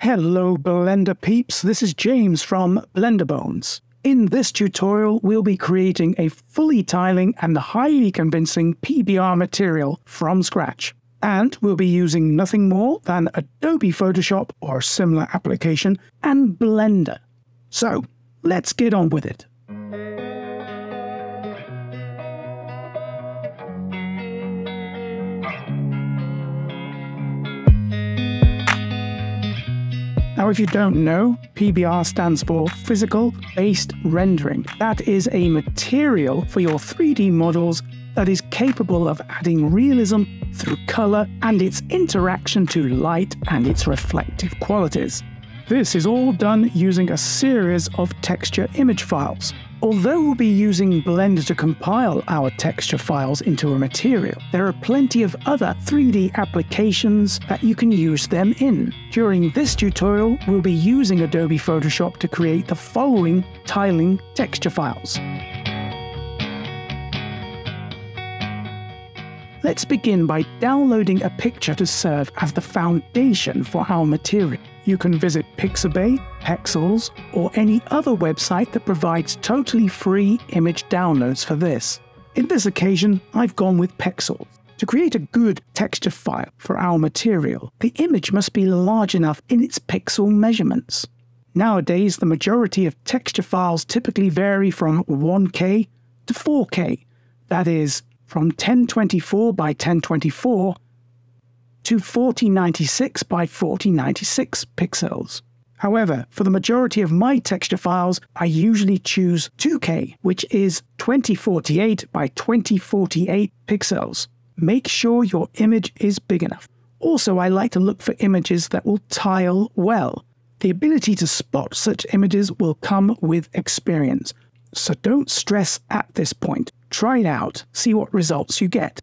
Hello Blender peeps, this is James from Blender Bones. In this tutorial, we'll be creating a fully tiling and highly convincing PBR material from scratch. And we'll be using nothing more than Adobe Photoshop or a similar application and Blender. So, let's get on with it. Now, if you don't know, PBR stands for Physical Based Rendering. That is a material for your 3D models that is capable of adding realism through color and its interaction to light and its reflective qualities. This is all done using a series of texture image files. Although we'll be using Blender to compile our texture files into a material, there are plenty of other 3D applications that you can use them in. During this tutorial, we'll be using Adobe Photoshop to create the following tiling texture files. Let's begin by downloading a picture to serve as the foundation for our material. You can visit Pixabay, Pexels, or any other website that provides totally free image downloads for this. In this occasion, I've gone with Pexels. To create a good texture file for our material, the image must be large enough in its pixel measurements. Nowadays, the majority of texture files typically vary from 1K to 4K, that is, from 1024 by 1024 to 4096 by 4096 pixels. However, for the majority of my texture files, I usually choose 2K, which is 2048 by 2048 pixels. Make sure your image is big enough. Also, I like to look for images that will tile well. The ability to spot such images will come with experience, so don't stress at this point. Try it out, see what results you get.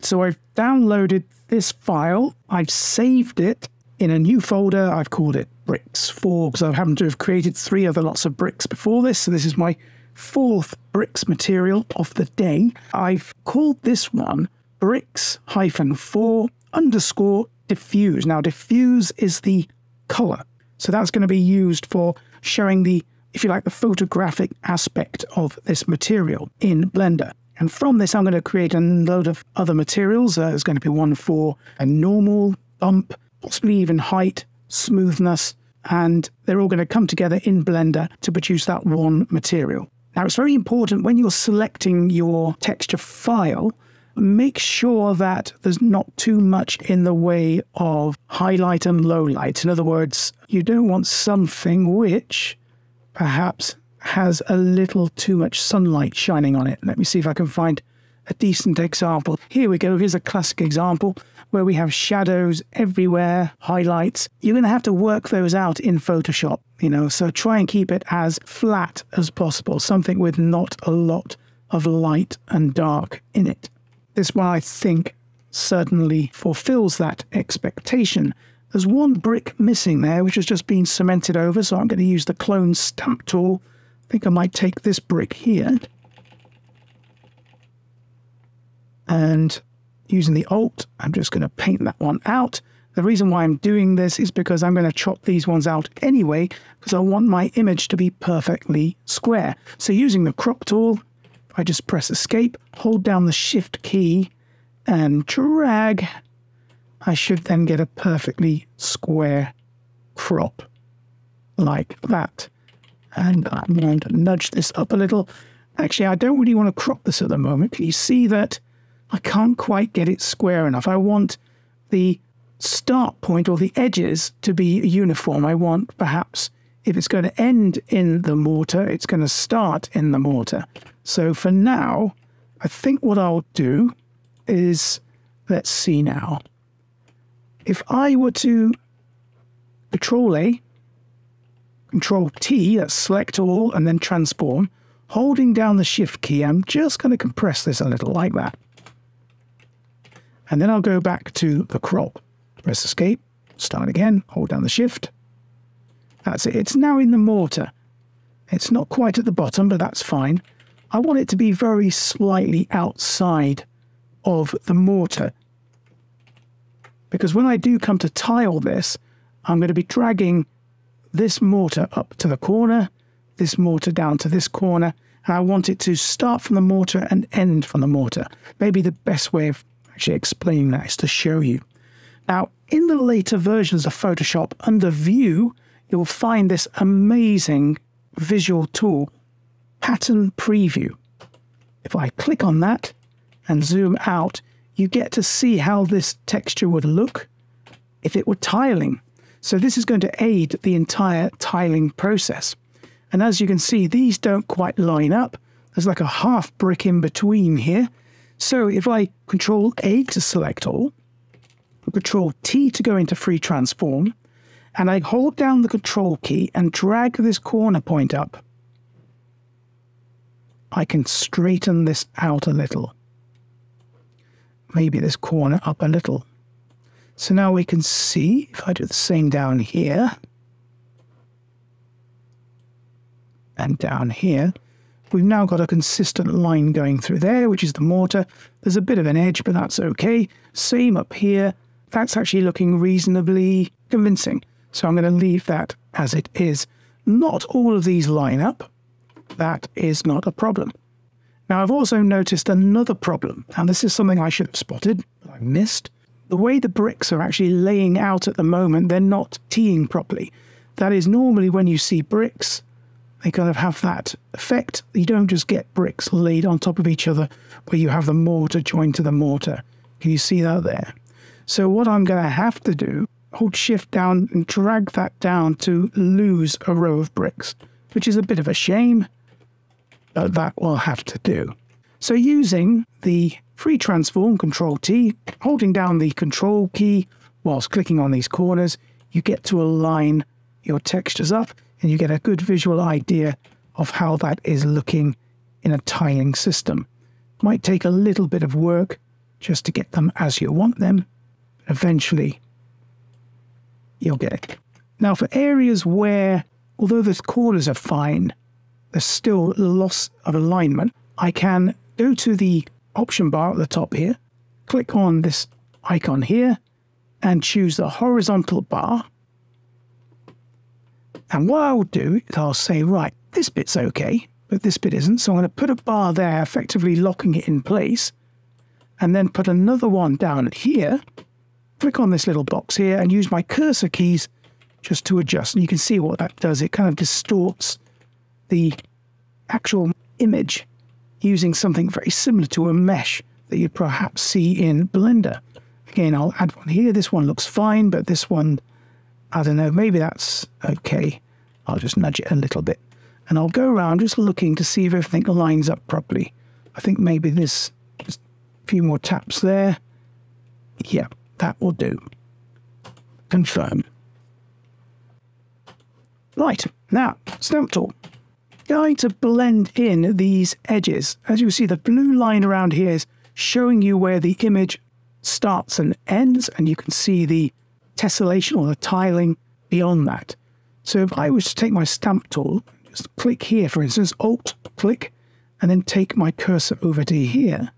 So I've downloaded this file, I've saved it in a new folder. I've called it Bricks 4 because I happen to have created 3 other lots of bricks before this, so this is my 4th bricks material of the day. I've called this one bricks-4_diffuse. Now diffuse is the color, so that's going to be used for showing the, if you like, the photographic aspect of this material in Blender. And from this, I'm going to create a load of other materials. There's going to be one for a normal, bump, possibly even height, smoothness, and they're all going to come together in Blender to produce that one material. Now, it's very important when you're selecting your texture file, make sure that there's not too much in the way of highlight and low light. In other words, you don't want something which perhaps has a little too much sunlight shining on it. Let me see if I can find a decent example. Here we go. Here's a classic example where we have shadows everywhere, highlights. You're going to have to work those out in Photoshop, so try and keep it as flat as possible, something with not a lot of light and dark in it. This one, I think, certainly fulfills that expectation. There's one brick missing there, which has just been cemented over, so I'm going to use the clone stamp tool. I think I might take this brick here and using the Alt, I'm just going to paint that one out. The reason why I'm doing this is because I'm going to chop these ones out anyway, because I want my image to be perfectly square. So using the crop tool, I just press Escape, hold down the Shift key and drag. I should then get a perfectly square crop like that. And I'm going to nudge this up a little. Actually, I don't really want to crop this at the moment. Can you see that I can't quite get it square enough? I want the start point or the edges to be uniform. I want, perhaps, if it's going to end in the mortar, it's going to start in the mortar. So for now, I think what I'll do is, let's see now. If I were to Control-A, Control-T, that's select all, and then transform, holding down the Shift key, I'm just going to compress this a little like that. And then I'll go back to the crop. Press Escape, start again, hold down the Shift. That's it. It's now in the mortar. It's not quite at the bottom, but that's fine. I want it to be very slightly outside of the mortar, because when I do come to tile this, I'm going to be dragging this mortar up to the corner, this mortar down to this corner, and I want it to start from the mortar and end from the mortar. Maybe the best way of actually explaining that is to show you. Now, in the later versions of Photoshop, under View, you'll find this amazing visual tool, Pattern Preview. If I click on that and zoom out, you get to see how this texture would look if it were tiling. So this is going to aid the entire tiling process. And as you can see, these don't quite line up. There's like a half brick in between here. So if I Control A to select all, Control T to go into Free Transform, and I hold down the Control key and drag this corner point up, I can straighten this out a little. Maybe this corner up a little. So now we can see, if I do the same down here, and down here, we've now got a consistent line going through there, which is the mortar. There's a bit of an edge, but that's okay. Same up here. That's actually looking reasonably convincing. So I'm going to leave that as it is. Not all of these line up. That is not a problem. Now, I've also noticed another problem, and this is something I should have spotted, but I missed. The way the bricks are actually laying out at the moment, they're not teeing properly. That is, normally when you see bricks, they kind of have that effect. You don't just get bricks laid on top of each other where you have the mortar joined to the mortar. Can you see that there? So what I'm going to have to do, hold Shift down and drag that down to lose a row of bricks, which is a bit of a shame, but that will have to do. So using the Free Transform, Control T, holding down the Control key whilst clicking on these corners, you get to align your textures up and you get a good visual idea of how that is looking in a tiling system. Might take a little bit of work just to get them as you want them. Eventually, you'll get it. Now, for areas where, although the corners are fine, there's still loss of alignment, I can go to the option bar at the top here, click on this icon here, and choose the horizontal bar. And what I'll do is I'll say, right, this bit's okay, but this bit isn't. So I'm going to put a bar there, effectively locking it in place, and then put another one down here. Click on this little box here and use my cursor keys just to adjust. And you can see what that does. It kind of distorts the actual image using something very similar to a mesh that you'd perhaps see in Blender. Again, I'll add one here. This one looks fine, but this one, I don't know, maybe that's okay. I'll just nudge it a little bit. And I'll go around just looking to see if everything lines up properly. I think maybe this, just a few more taps there. Yeah, that will do. Confirm. Right, now, Stamp Tool. Going to blend in these edges. As you can see, the blue line around here is showing you where the image starts and ends, and you can see the tessellation or the tiling beyond that. So if I was to take my Stamp Tool, just click here, for instance, Alt, click, and then take my cursor over to here,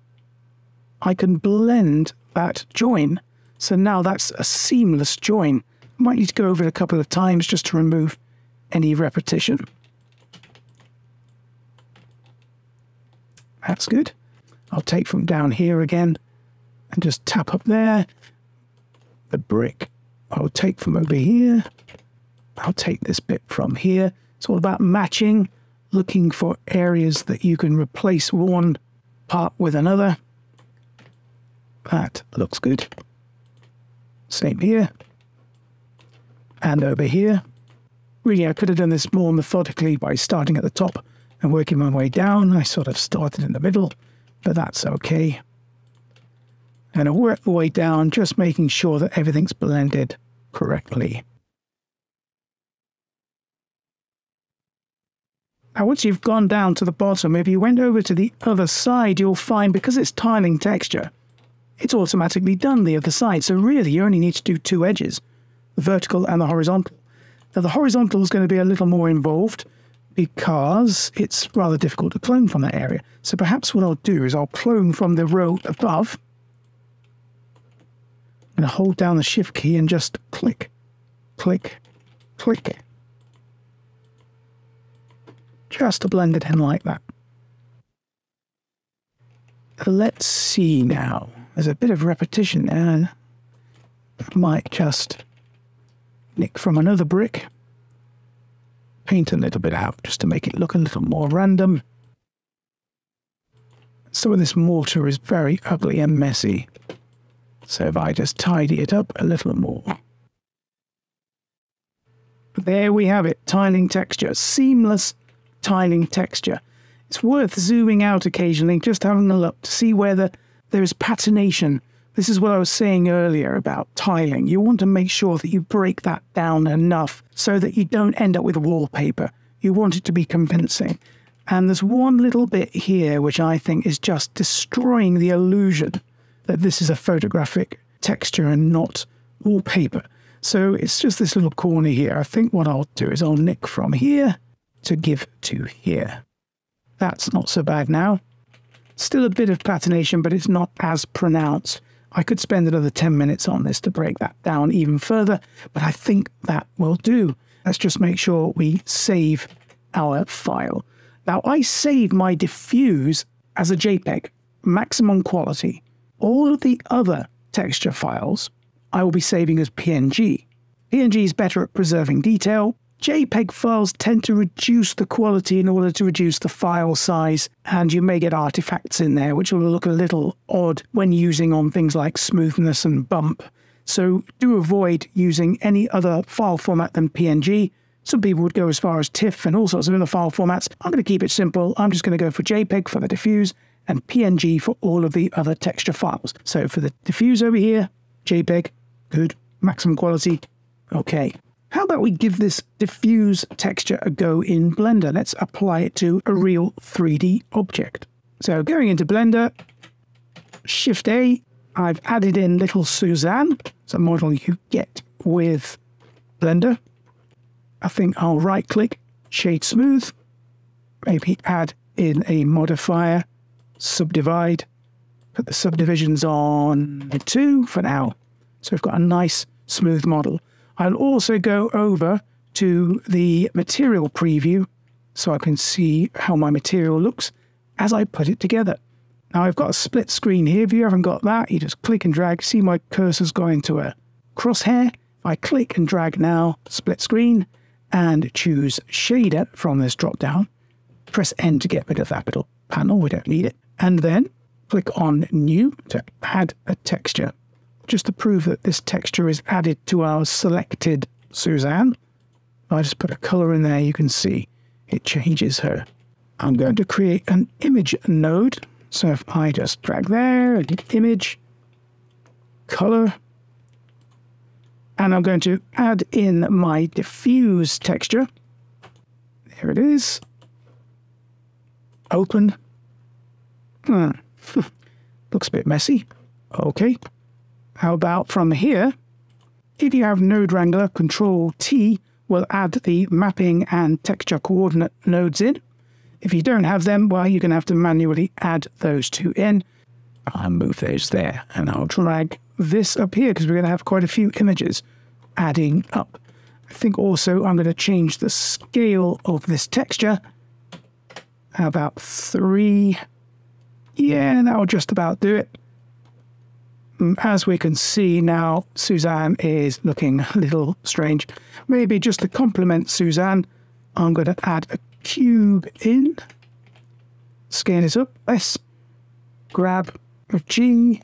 I can blend that join. So now that's a seamless join. I might need to go over it a couple of times just to remove any repetition. That's good. I'll take from down here again and just tap up there. The brick I'll take from over here. I'll take this bit from here. It's all about matching, looking for areas that you can replace one part with another. That looks good. Same here. And over here. Really, I could have done this more methodically by starting at the top and working my way down. I sort of started in the middle, but that's okay. And I work the way down, just making sure that everything's blended correctly. Now, once you've gone down to the bottom, if you went over to the other side, you'll find, because it's tiling texture, it's automatically done the other side. So really, you only need to do two edges, the vertical and the horizontal. Now, the horizontal is going to be a little more involved because it's rather difficult to clone from that area. So perhaps what I'll do is I'll clone from the row above. I'm going to hold down the Shift key and just click, click, click. Just to blend it in like that. Let's see now. There's a bit of repetition there. I might just nick from another brick, paint a little bit out just to make it look a little more random. Some of this mortar is very ugly and messy, so if I just tidy it up a little more. There we have it, tiling texture, seamless tiling texture. It's worth zooming out occasionally, just having a look to see where there is patination. This is what I was saying earlier about tiling. You want to make sure that you break that down enough so that you don't end up with wallpaper. You want it to be convincing. And there's one little bit here which I think is just destroying the illusion that this is a photographic texture and not wallpaper. So it's just this little corner here. I think what I'll do is I'll nick from here to give to here. That's not so bad now. Still a bit of patination, but it's not as pronounced. I could spend another 10 minutes on this to break that down even further, but I think that will do. Let's just make sure we save our file. Now, I save my diffuse as a JPEG, maximum quality. All of the other texture files I will be saving as PNG. PNG is better at preserving detail. JPEG files tend to reduce the quality in order to reduce the file size, and you may get artifacts in there which will look a little odd when using on things like smoothness and bump. So do avoid using any other file format than PNG. Some people would go as far as TIFF and all sorts of other file formats. I'm going to keep it simple. I'm just going to go for JPEG for the diffuse and PNG for all of the other texture files. So for the diffuse over here, JPEG, good, maximum quality, okay. How about we give this diffuse texture a go in Blender? Let's apply it to a real 3D object. So going into Blender, Shift A, I've added in little Suzanne. It's a model you get with Blender. I think I'll right click, shade smooth, maybe add in a modifier, subdivide, put the subdivisions on 2 for now. So we've got a nice smooth model. I'll also go over to the material preview so I can see how my material looks as I put it together. Now I've got a split screen here. If you haven't got that, you just click and drag. See my cursor's going to a crosshair. If I click and drag now, split screen, and choose shader from this drop down, press N to get rid of that little panel. We don't need it. And then click on new to add a texture. Just to prove that this texture is added to our selected Suzanne. If I just put a color in there, you can see it changes her. I'm going to create an image node. So if I just drag there, I did image, color, and I'm going to add in my diffuse texture. There it is. Open. Looks a bit messy. Okay. How about from here, if you have Node Wrangler, Control T will add the mapping and texture coordinate nodes in. If you don't have them, well, you're going to have to manually add those two in. I'll move those there, and I'll drag this up here because we're going to have quite a few images adding up. I think also I'm going to change the scale of this texture. How about 3? Yeah, that will just about do it. As we can see now, Suzanne is looking a little strange. Maybe just to complement Suzanne, I'm going to add a cube in. Scale it up. S. Grab a G.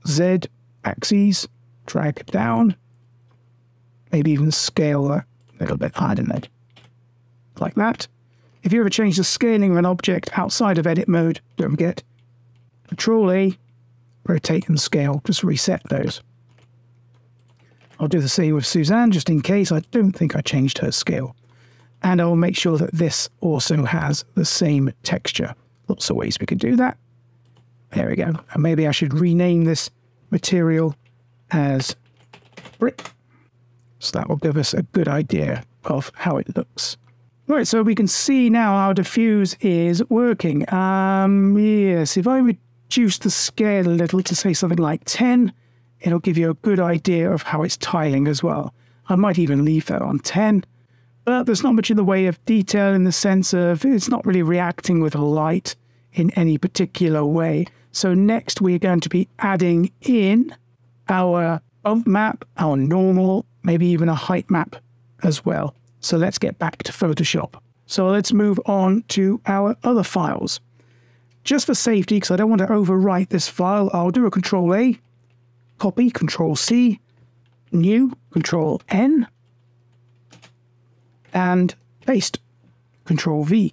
Z axes. Drag it down. Maybe even scale that a little bit. I don't know. Like that. If you ever change the scaling of an object outside of edit mode, don't forget, Control A. Rotate and scale, just reset those. I'll do the same with Suzanne, just in case. I don't think I changed her scale. And I'll make sure that this also has the same texture. Lots of ways we could do that. There we go. And maybe I should rename this material as brick. So that will give us a good idea of how it looks. Right, so we can see now our diffuse is working. Yes, if I reduce the scale a little to say something like 10, it'll give you a good idea of how it's tiling as well. I might even leave that on 10. But there's not much in the way of detail in the sense of it's not really reacting with light in any particular way. So next we're going to be adding in our bump map, our normal, maybe even a height map as well. So let's get back to Photoshop. So let's move on to our other files. Just for safety, because I don't want to overwrite this file, I'll do a Control-A, copy, Control-C, new, Control-N, and paste, Control-V.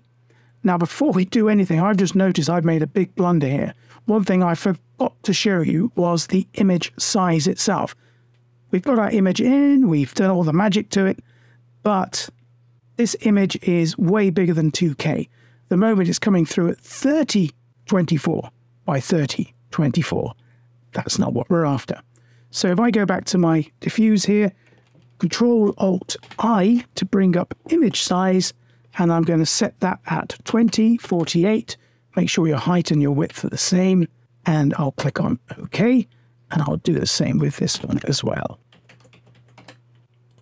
Now, before we do anything, I've just noticed I've made a big blunder here. One thing I forgot to show you was the image size itself. We've got our image in, we've done all the magic to it, but this image is way bigger than 2K. The moment it's coming through at 3024 by 3024. That's not what we're after. So if I go back to my diffuse here, Control-Alt-I to bring up image size, and I'm going to set that at 2048. Make sure your height and your width are the same, and I'll click on OK, and I'll do the same with this one as well.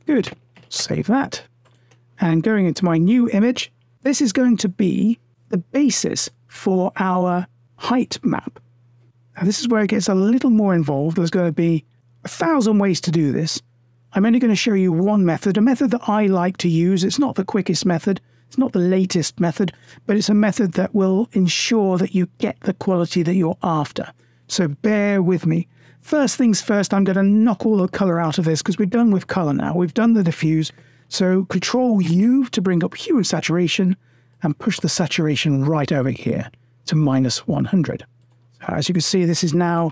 Good. Save that. And going into my new image, this is going to be the basis for our height map. Now, this is where it gets a little more involved. There's going to be 1,000 ways to do this. I'm only going to show you one method, a method that I like to use. It's not the quickest method. It's not the latest method, but it's a method that will ensure that you get the quality that you're after. So bear with me. First things first, I'm going to knock all the color out of this because we're done with color now. We've done the diffuse. So Control-U to bring up hue and saturation and push the saturation right over here to -100. So as you can see, this is now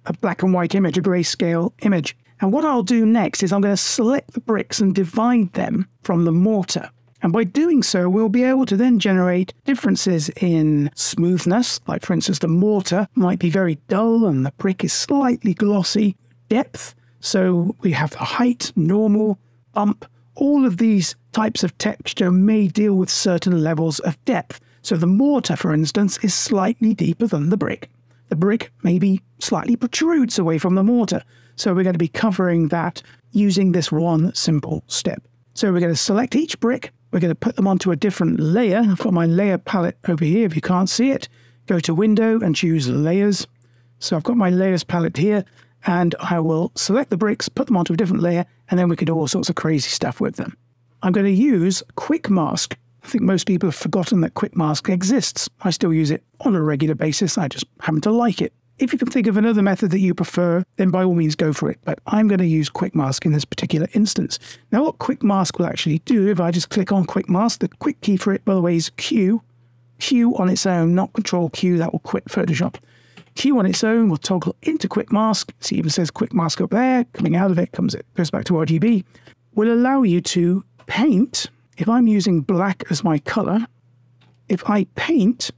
a black and white image, a grayscale image. And what I'll do next is I'm going to select the bricks and divide them from the mortar. And by doing so, we'll be able to then generate differences in smoothness. Like, for instance, the mortar might be very dull and the brick is slightly glossy. Depth, so we have the height, normal, bump. All of these types of texture may deal with certain levels of depth. So the mortar, for instance, is slightly deeper than the brick. The brick maybe slightly protrudes away from the mortar. So we're going to be covering that using this one simple step. So we're going to select each brick. We're going to put them onto a different layer. I've got my layer palette over here. If you can't see it, go to Window and choose Layers. So I've got my Layers palette here, and I will select the bricks, put them onto a different layer, and then we can do all sorts of crazy stuff with them. I'm going to use Quick Mask. I think most people have forgotten that Quick Mask exists. I still use it on a regular basis. I just happen to like it. If you can think of another method that you prefer, then by all means go for it. But I'm going to use Quick Mask in this particular instance. Now what Quick Mask will actually do, if I just click on Quick Mask, the quick key for it, by the way, is Q. Q on its own, not Control Q, that will quit Photoshop. Q on its own will toggle into Quick Mask. See, it even says Quick Mask up there. Coming out of it goes back to RGB. Will allow you to paint. If I'm using black as my color, if I paint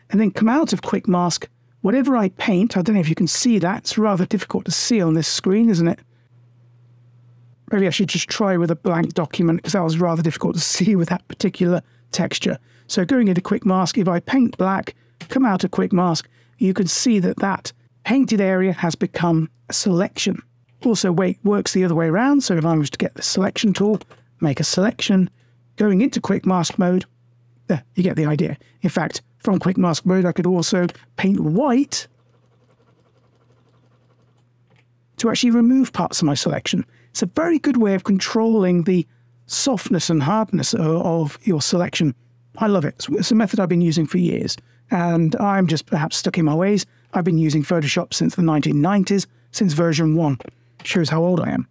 and then come out of Quick Mask, whatever I paint, I don't know if you can see that. It's rather difficult to see on this screen, isn't it? Maybe I should just try with a blank document because that was rather difficult to see with that particular texture. So going into Quick Mask, if I paint black, come out of Quick Mask, you can see that that painted area has become a selection. Also, works the other way around. So if I was to get the selection tool, make a selection, going into Quick Mask mode, there, you get the idea. In fact, from Quick Mask mode, I could also paint white to actually remove parts of my selection. It's a very good way of controlling the softness and hardness of your selection. I love it. It's a method I've been using for years, and I'm just perhaps stuck in my ways. I've been using Photoshop since the 1990s, since version 1. Shows how old I am.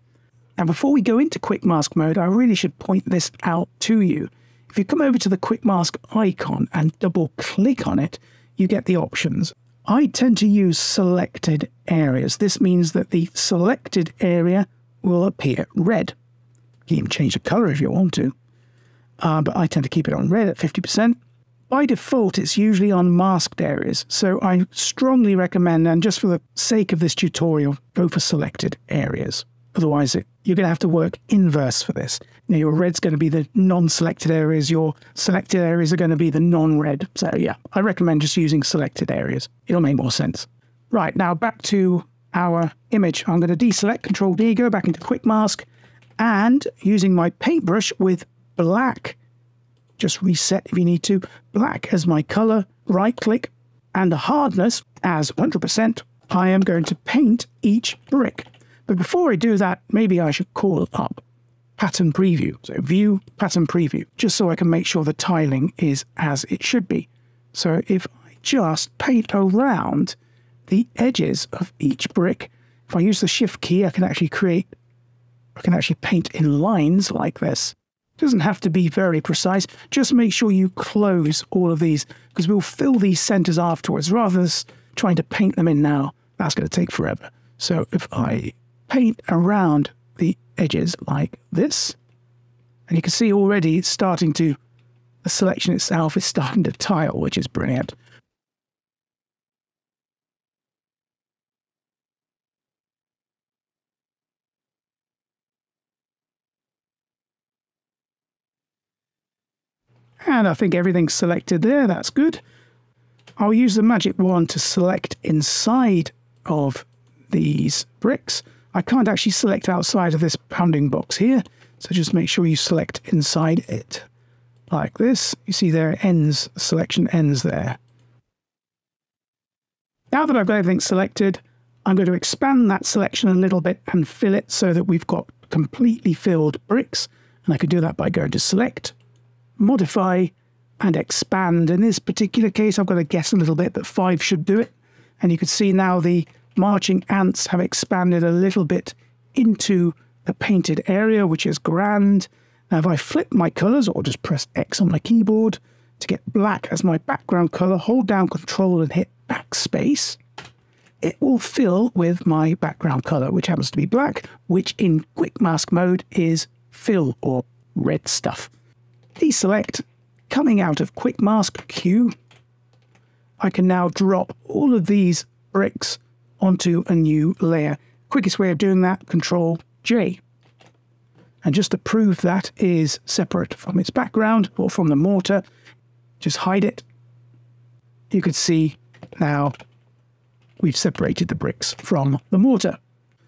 And before we go into Quick Mask mode, I really should point this out to you. If you come over to the Quick Mask icon and double click on it, you get the options. I tend to use selected areas. This means that the selected area will appear red. You can even change the color if you want to. But I tend to keep it on red at 50%. By default, it's usually on masked areas. So I strongly recommend, and just for the sake of this tutorial, go for selected areas. Otherwise, you're going to have to work inverse for this. Now, your red's going to be the non-selected areas. Your selected areas are going to be the non-red. So yeah, I recommend just using selected areas. It'll make more sense. Right, now back to our image. I'm going to deselect, Control D, go back into Quick Mask, And using my paintbrush with black, just reset if you need to, black as my color, right click, and the hardness as 100%, I am going to paint each brick. But before I do that, maybe I should call up pattern preview. So view, pattern preview, just so I can make sure the tiling is as it should be. So if I just paint around the edges of each brick, if I use the shift key, I can actually paint in lines like this. It doesn't have to be very precise. Just make sure you close all of these, because we'll fill these centers afterwards rather than trying to paint them in now. That's going to take forever. So if I paint around the edges like this, and you can see already it's starting to, the selection itself is starting to tile, which is brilliant. And I think everything's selected there. That's good. I'll use the magic wand to select inside of these bricks. I can't actually select outside of this bounding box here, so just make sure you select inside it like this. You see there it ends, the selection ends there. Now that I've got everything selected, I'm going to expand that selection a little bit and fill it so that we've got completely filled bricks. And I could do that by going to select, modify, and expand. In this particular case, I've got to guess a little bit, but 5 should do it. And you can see now the marching ants have expanded a little bit into the painted area, which is grand. Now, if I flip my colors, or just press X on my keyboard to get black as my background color, hold down Control and hit Backspace, it will fill with my background color, which happens to be black, which in quick mask mode is fill or red stuff. Deselect, coming out of quick mask queue, I can now drop all of these bricks onto a new layer. Quickest way of doing that, Control J. And just to prove that is separate from its background or from the mortar, just hide it. You can see now we've separated the bricks from the mortar.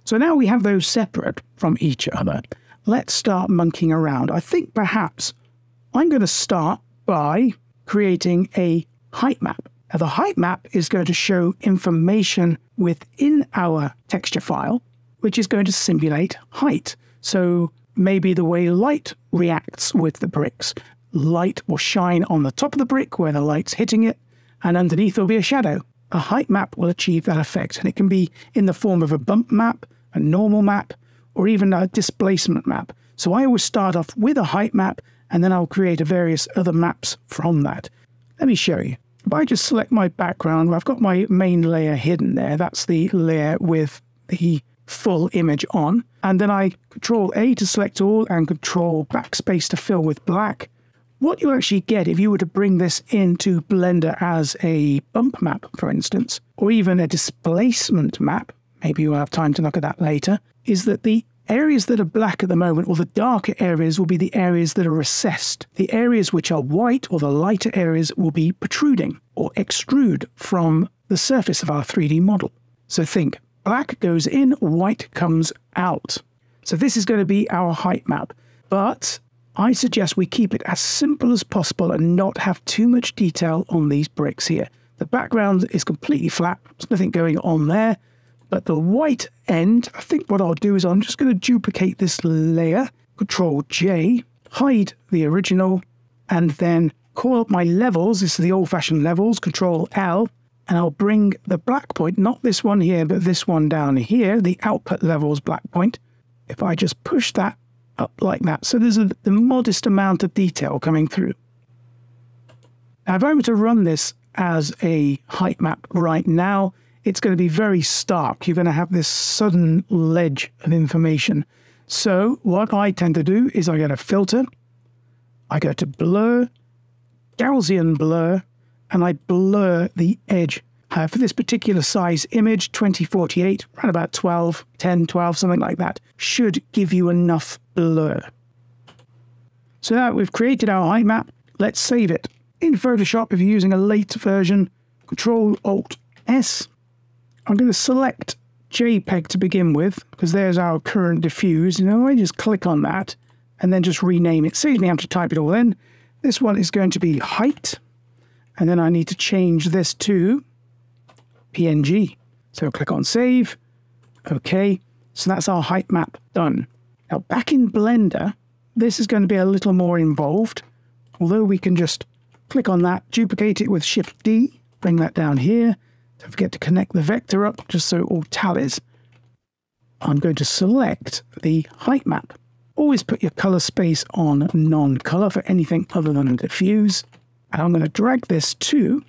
So now we have those separate from each other. Let's start monkeying around. I think perhaps I'm going to start by creating a height map. Now, the height map is going to show information within our texture file, which is going to simulate height. So maybe the way light reacts with the bricks. Light will shine on the top of the brick where the light's hitting it, and underneath there'll be a shadow. A height map will achieve that effect, and it can be in the form of a bump map, a normal map, or even a displacement map. So I always start off with a height map, and then I'll create various other maps from that. Let me show you. If I just select my background, I've got my main layer hidden there. That's the layer with the full image on. And then I Control A to select all and Control Backspace to fill with black. What you actually get if you were to bring this into Blender as a bump map, for instance, or even a displacement map, maybe you'll have time to look at that later, is that the areas that are black at the moment, or the darker areas, will be the areas that are recessed. The areas which are white, or the lighter areas, will be protruding or extrude from the surface of our 3D model. So think, black goes in, white comes out. So this is going to be our height map. But I suggest we keep it as simple as possible and not have too much detail on these bricks here. The background is completely flat, there's nothing going on there. But the white end, I think what I'll do is I'm just going to duplicate this layer, Control J, hide the original, and then call up my levels. This is the old-fashioned levels, Control L, and I'll bring the black point, not this one here, but this one down here, the output levels black point. If I just push that up like that, so there's the modest amount of detail coming through. Now, if I were to run this as a height map right now, it's going to be very stark. You're going to have this sudden ledge of information. So what I tend to do is I go to Filter, I go to Blur, Gaussian Blur, and I blur the edge. For this particular size image, 2048, around about 12, 10, 12, something like that, should give you enough blur. So now we've created our height map. Let's save it. In Photoshop, if you're using a late version, Control-Alt-S, I'm going to select Jpeg to begin with, because there's our current diffuse. You know, I just click on that and then just rename it. Saves me having to type it all in. This one is going to be height. And then I need to change this to PNG. So click on save. Okay. So that's our height map done. Now back in Blender, this is going to be a little more involved. Although we can just click on that, duplicate it with Shift D, bring that down here. Don't forget to connect the vector up just so it all tallies. I'm going to select the height map. Always put your color space on non-color for anything other than a diffuse. And I'm going to drag this to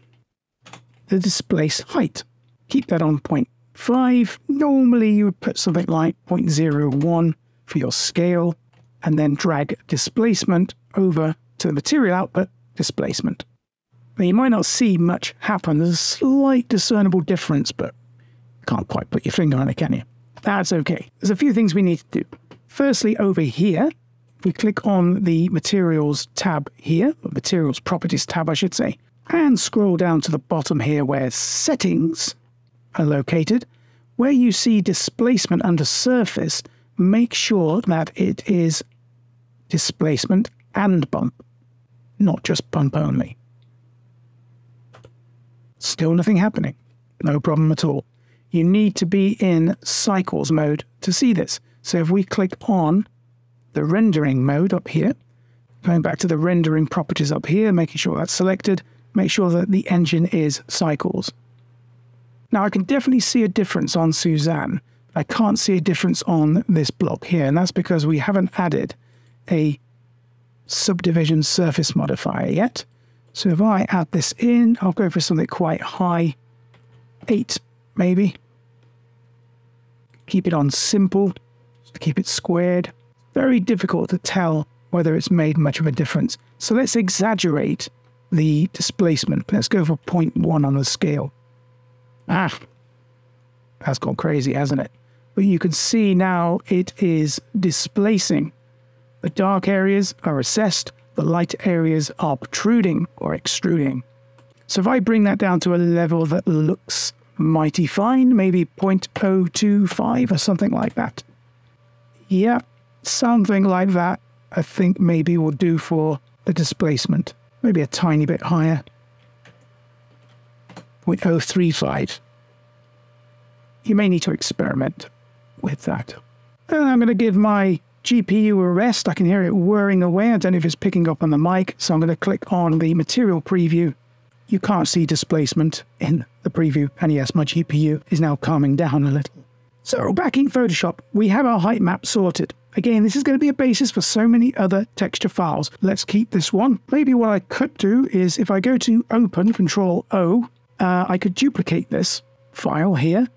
the displace height. Keep that on 0.5. Normally you would put something like 0.01 for your scale, and then drag displacement over to the material output displacement. Now you might not see much happen. There's a slight discernible difference, but you can't quite put your finger on it, can you? That's okay. There's a few things we need to do. Firstly, over here, we click on the Materials tab here, or Materials Properties tab, I should say, and scroll down to the bottom here where Settings are located. Where you see Displacement under Surface, make sure that it is Displacement and Bump, not just Bump only. Still nothing happening. No problem at all. You need to be in Cycles mode to see this. So if we click on the rendering mode up here, going back to the rendering properties up here, making sure that's selected, make sure that the engine is Cycles. Now I can definitely see a difference on Suzanne. I can't see a difference on this block here, and that's because we haven't added a subdivision surface modifier yet. So if I add this in, I'll go for something quite high, 8 maybe. Keep it on simple, to keep it squared. Very difficult to tell whether it's made much of a difference. So let's exaggerate the displacement. Let's go for 0.1 on the scale. Ah, that's gone crazy, hasn't it? But you can see now it is displacing. The dark areas are recessed, the light areas are protruding or extruding. So if I bring that down to a level that looks mighty fine, maybe 0.025 or something like that. Yeah, something like that I think maybe will do for the displacement. Maybe a tiny bit higher. 0.035. You may need to experiment with that. And I'm going to give my GPU a rest. I can hear it whirring away. I don't know if it's picking up on the mic, so I'm going to click on the material preview. You can't see displacement in the preview, and yes, my GPU is now calming down a little. So back in Photoshop, we have our height map sorted. Again, this is going to be a basis for so many other texture files. Let's keep this one. Maybe what I could do is if I go to Open, Control O, I could duplicate this file here,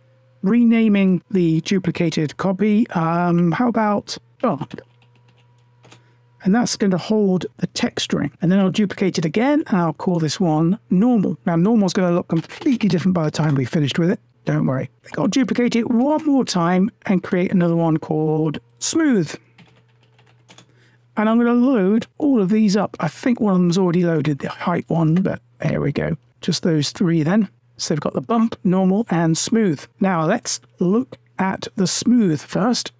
renaming the duplicated copy. How about and that's going to hold the texturing. And then I'll duplicate it again, and I'll call this one normal. Now, normal is going to look completely different by the time we've finished with it. Don't worry. I'll duplicate it one more time and create another one called smooth. And I'm going to load all of these up. I think one of them's already loaded, the height one, but there we go. Just those three then. So we've got the bump, normal, and smooth. Now let's look at the smooth first,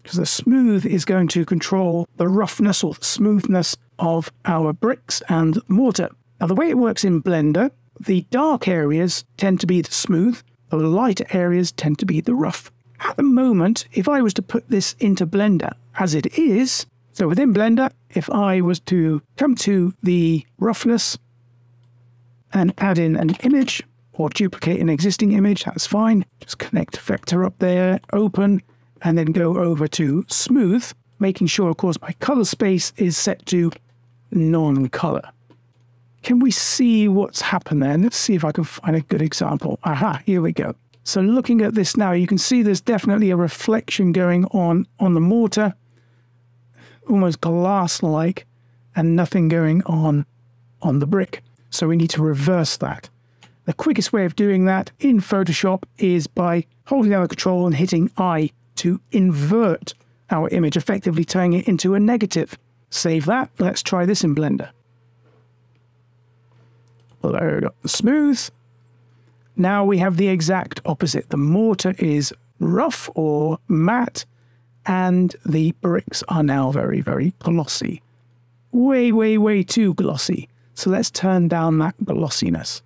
because the smooth is going to control the roughness or the smoothness of our bricks and mortar. Now the way it works in Blender, the dark areas tend to be the smooth, the light areas tend to be the rough. At the moment, if I was to put this into Blender as it is, so within Blender, if I was to come to the roughness and add in an image or duplicate an existing image, that's fine. Just connect vector up there, open, and then go over to smooth, making sure, of course, my color space is set to non-color. Can we see what's happened there? Let's see if I can find a good example. Aha, here we go. So looking at this now, you can see there's definitely a reflection going on the mortar, almost glass-like, and nothing going on the brick. So we need to reverse that. The quickest way of doing that in Photoshop is by holding down the control and hitting I to invert our image, effectively turning it into a negative. Save that. Let's try this in Blender. Load up the smooth. Now we have the exact opposite. The mortar is rough or matte, and the bricks are now very, very glossy. Way, way, way too glossy. So let's turn down that glossiness.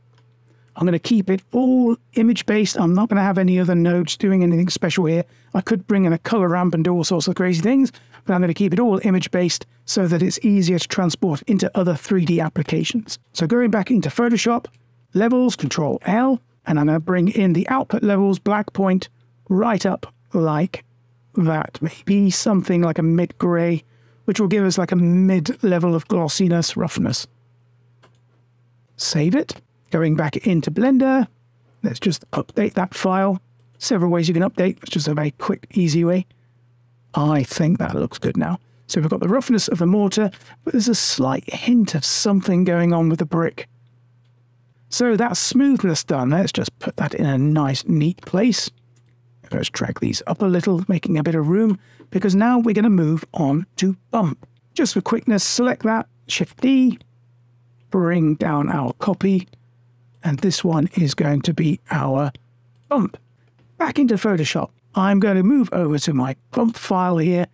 I'm going to keep it all image-based. I'm not going to have any other nodes doing anything special here. I could bring in a color ramp and do all sorts of crazy things, but I'm going to keep it all image-based so that it's easier to transport into other 3D applications. So going back into Photoshop, Levels, Control L, and I'm going to bring in the output levels, black point, right up like that. Maybe something like a mid-gray, which will give us like a mid-level of glossiness, roughness. Save it. Going back into Blender, let's just update that file. Several ways you can update. It's just a very quick, easy way. I think that looks good now. So we've got the roughness of the mortar, but there's a slight hint of something going on with the brick. So that's smoothness done. Let's just put that in a nice, neat place. Let's drag these up a little, making a bit of room, because now we're going to move on to bump. Just for quickness, select that, Shift-D, bring down our copy, and this one is going to be our bump. Back into Photoshop, I'm going to move over to my bump file here.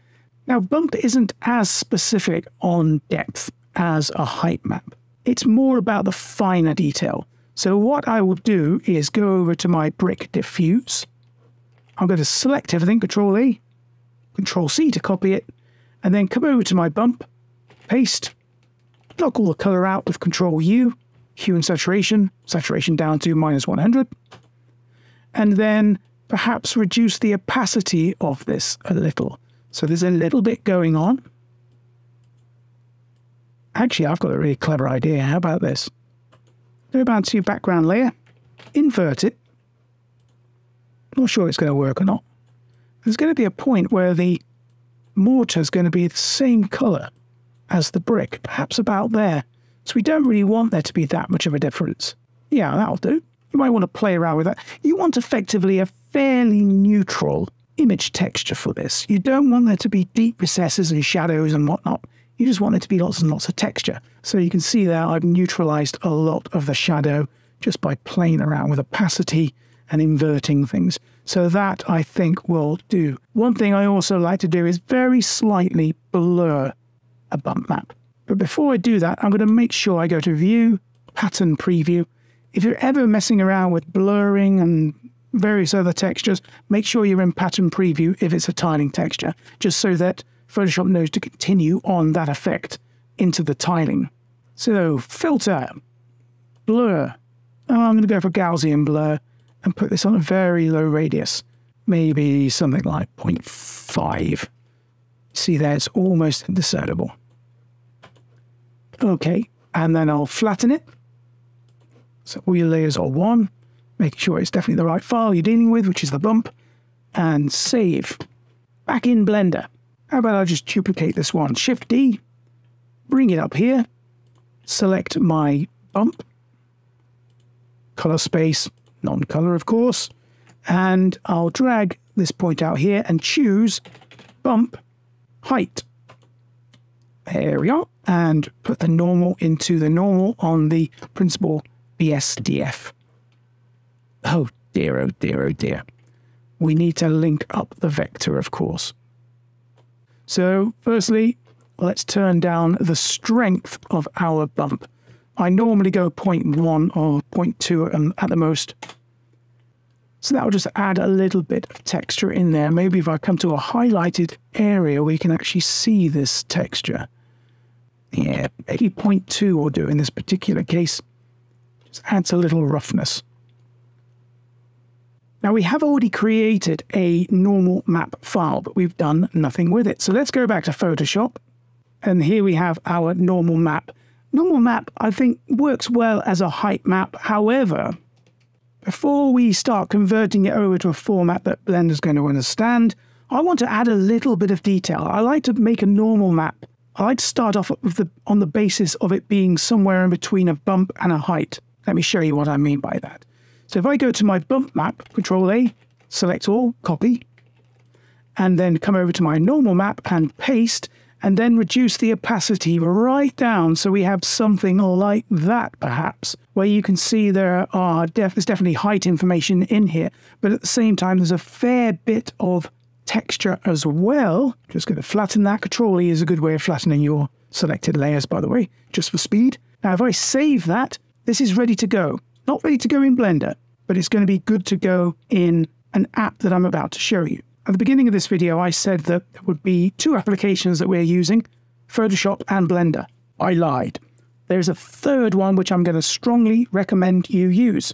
Now, bump isn't as specific on depth as a height map. It's more about the finer detail. So what I will do is go over to my brick diffuse. I'm going to select everything, Control-A, Control-C to copy it, and then come over to my bump, paste, block all the color out with Control-U, hue and saturation, saturation down to -100, and then perhaps reduce the opacity of this a little. So there's a little bit going on. Actually, I've got a really clever idea. How about this? Go down to your background layer, invert it. Not sure it's going to work or not. There's going to be a point where the mortar is going to be the same color as the brick, perhaps about there. So we don't really want there to be that much of a difference. Yeah, that'll do. You might want to play around with that. You want effectively a fairly neutral image texture for this. You don't want there to be deep recesses and shadows and whatnot. You just want it to be lots and lots of texture. So you can see there I've neutralized a lot of the shadow just by playing around with opacity and inverting things. So that, I think, will do. One thing I also like to do is very slightly blur a bump map. But before I do that, I'm going to make sure I go to View, Pattern Preview. If you're ever messing around with blurring and various other textures, make sure you're in Pattern Preview if it's a tiling texture, just so that Photoshop knows to continue on that effect into the tiling. So, Filter, Blur. I'm going to go for Gaussian Blur and put this on a very low radius, maybe something like 0.5. See there, it's almost indiscernible. Okay, and then I'll flatten it. So all your layers are one, making sure it's definitely the right file you're dealing with, which is the bump, and save. Back in Blender. How about I just duplicate this one? Shift-D, bring it up here, select my bump, color space, non-color of course, and I'll drag this point out here and choose bump height. There we are, and put the normal into the normal on the principal BSDF. Oh dear, oh dear, oh dear. We need to link up the vector, of course. So, firstly, let's turn down the strength of our bump. I normally go 0.1 or 0.2 at the most. So that will just add a little bit of texture in there. Maybe if I come to a highlighted area, we can actually see this texture. Yeah, maybe 0.2 will do in this particular case. Just adds a little roughness. Now we have already created a normal map file, but we've done nothing with it. So let's go back to Photoshop. And here we have our normal map. Normal map, I think, works well as a height map. However, before we start converting it over to a format that Blender's going to understand, I want to add a little bit of detail. I like to make a normal map. I like to start off with on the basis of it being somewhere in between a bump and a height. Let me show you what I mean by that. So if I go to my bump map, Control-A, select all, copy, and then come over to my normal map and paste, and then reduce the opacity right down so we have something like that, perhaps, where you can see there's definitely height information in here, but at the same time there's a fair bit of texture as well. Just going to flatten that. Control-E is a good way of flattening your selected layers, by the way, just for speed. Now if I save that, this is ready to go. Not ready to go in Blender, but it's going to be good to go in an app that I'm about to show you. At the beginning of this video, I said that there would be two applications that we're using, Photoshop and Blender. I lied. There's a third one which I'm going to strongly recommend you use.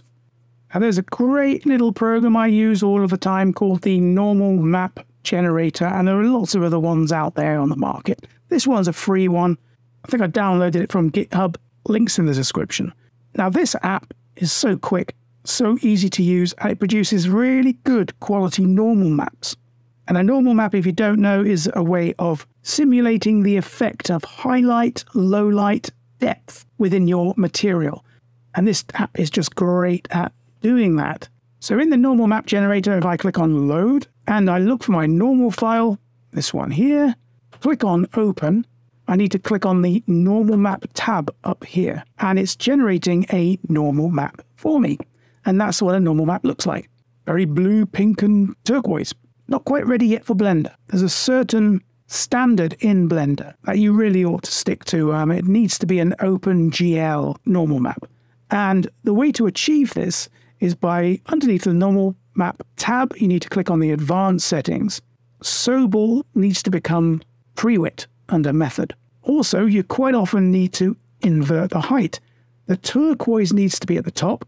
Now there's a great little program I use all of the time called the Normal Map Generator, and there are lots of other ones out there on the market. This one's a free one. I think I downloaded it from GitHub. Links in the description. Now this app is so quick, so easy to use, and it produces really good quality normal maps. And a normal map, if you don't know, is a way of simulating the effect of highlight, low light, depth within your material. And this app is just great at doing that. So in the normal map generator, if I click on load and I look for my normal file, this one here, click on open, I need to click on the normal map tab up here, and it's generating a normal map for me. And that's what a normal map looks like. Very blue, pink, and turquoise. Not quite ready yet for Blender. There's a certain standard in Blender that you really ought to stick to. It needs to be an OpenGL normal map. And the way to achieve this is by, underneath the normal map tab, you need to click on the advanced settings. Sobel needs to become pre-wit under method. Also, you quite often need to invert the height. The turquoise needs to be at the top,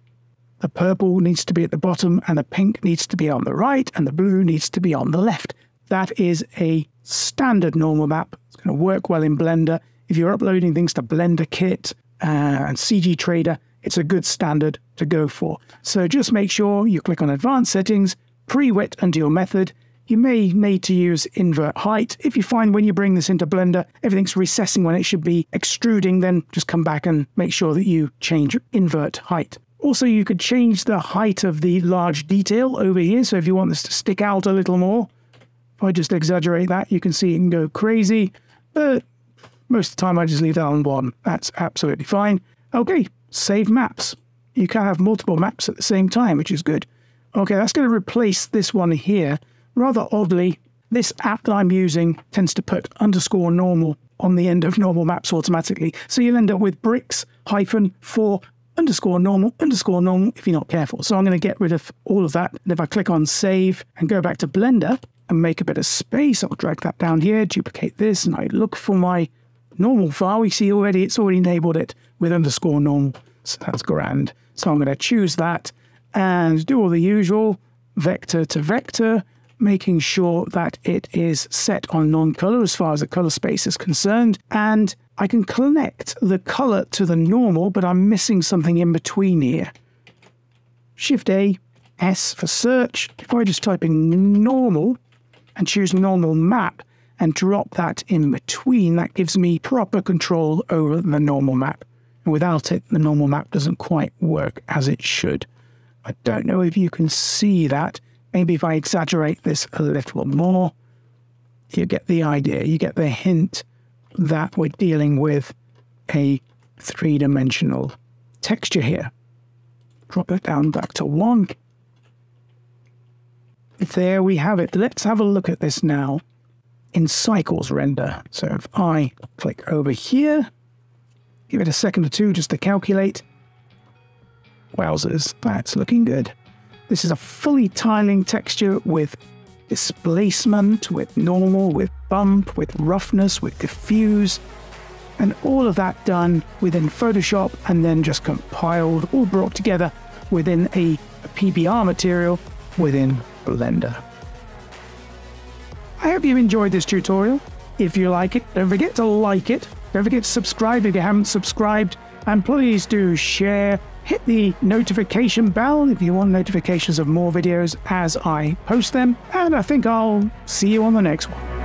the purple needs to be at the bottom, and the pink needs to be on the right, and the blue needs to be on the left. That is a standard normal map. It's going to work well in Blender. If you're uploading things to Blender Kit and CG Trader, it's a good standard to go for. So just make sure you click on Advanced Settings, Pre-Wit under your method. You may need to use invert height. If you find when you bring this into Blender, everything's recessing when it should be extruding, then just come back and make sure that you change invert height. Also, you could change the height of the large detail over here. So if you want this to stick out a little more, if I just exaggerate that, you can see it can go crazy. But most of the time, I just leave that on 1. That's absolutely fine. Okay, save maps. You can have multiple maps at the same time, which is good. Okay, that's going to replace this one here. Rather oddly, this app that I'm using tends to put _normal on the end of normal maps automatically. So you'll end up with bricks -for _normal if you're not careful. So I'm going to get rid of all of that. And if I click on save and go back to Blender and make a bit of space, I'll drag that down here, duplicate this, and I look for my normal file. We see already, it's already enabled it with _normal. So that's grand. So I'm going to choose that and do all the usual, vector to vector, making sure that it is set on non-color as far as the color space is concerned. And I can connect the color to the normal, but I'm missing something in between here. Shift-A, S for search. If I just type in normal and choose normal map and drop that in between, that gives me proper control over the normal map. And without it, the normal map doesn't quite work as it should. I don't know if you can see that. Maybe if I exaggerate this a little more, you get the idea. You get the hint that we're dealing with a three-dimensional texture here. Drop it down back to 1. There we have it. Let's have a look at this now in cycles render. So if I click over here, give it a second or two just to calculate. Wowzers, that's looking good. This is a fully tiling texture with displacement, with normal, with bump, with roughness, with diffuse, and all of that done within Photoshop and then just compiled, all brought together within a PBR material within Blender. I hope you enjoyed this tutorial. If you like it, don't forget to like it. Don't forget to subscribe if you haven't subscribed, and please do share. Hit the notification bell if you want notifications of more videos as I post them, and I think I'll see you on the next one.